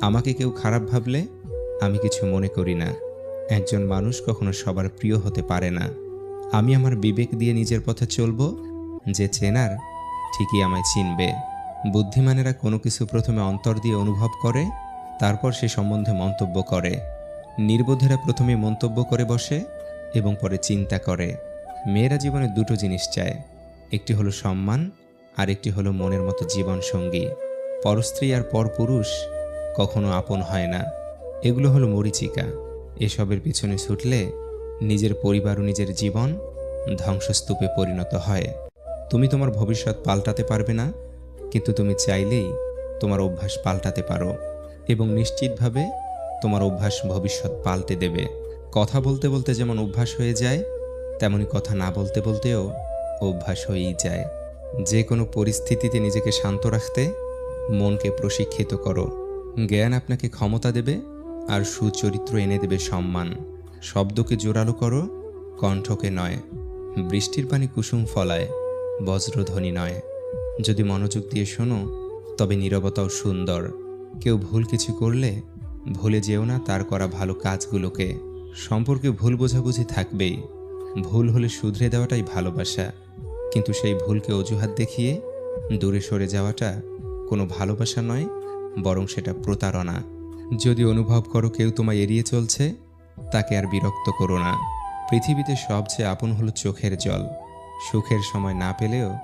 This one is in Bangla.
আমাকে কেউ খারাপ ভাবলে আমি কিছু মনে করি না। একজন মানুষ কখনো সবার প্রিয় হতে পারে না। আমি আমার বিবেক দিয়ে নিজের পথে চলব। যে চেনার ঠিকই আমায় চিনবে। বুদ্ধিমানেরা কোনো কিছু প্রথমে অন্তর দিয়ে অনুভব করে, তারপর সে সম্বন্ধে মন্তব্য করে। নির্বোধেরা প্রথমে মন্তব্য করে বসে এবং পরে চিন্তা করে। মেয়েরা জীবনে দুটো জিনিস চায়, একটি হলো সম্মান, আর একটি হলো মনের মতো জীবন সঙ্গী। পরস্ত্রী আর পরপুরুষ কখনো আপন হয় না। এগুলো হলো মরীচিকা। এসবের পিছনে ছুটলে নিজের পরিবার ও নিজের জীবন ধ্বংসস্তূপে পরিণত হয়। তুমি তোমার ভবিষ্যৎ পাল্টাতে পারবে না, কিন্তু তুমি চাইলেই তোমার অভ্যাস পাল্টাতে পারো, এবং নিশ্চিতভাবে তোমার অভ্যাস ভবিষ্যৎ পাল্টে দেবে। কথা বলতে বলতে যেমন অভ্যাস হয়ে যায়, তেমনি কথা না বলতে বলতেও অভ্যাস হয়েই যায়। যে কোনো পরিস্থিতিতে নিজেকে শান্ত রাখতে মনকে প্রশিক্ষিত করো। জ্ঞান আপনাকে ক্ষমতা দেবে, আর সুচরিত্র এনে দেবে সম্মান। শব্দকে জোরালো করো, কণ্ঠকে নয়। বৃষ্টির পানি কুসুম ফলায়, বজ্রধ্বনি নয়। যদি মনোযোগ দিয়ে শোনো, তবে নীরবতাও সুন্দর। কেউ ভুল কিছু করলে ভুলে যেও না তার করা ভালো কাজগুলোকে। সম্পর্কে ভুল বোঝাবুঝি থাকবেই। ভুল হলে শুধরে দেওয়াটাই ভালোবাসা, কিন্তু সেই ভুলকে অজুহাত দেখিয়ে দূরে সরে যাওয়াটা কোনো ভালোবাসা নয়, বরং সেটা প্রতারণা। যদি অনুভব করো কেউ তোমায় এড়িয়ে চলছে, তাকে আর বিরক্ত করো না। পৃথিবীতে সবচেয়ে আপন হলো চোখের জল। সুখের সময় না পেলেও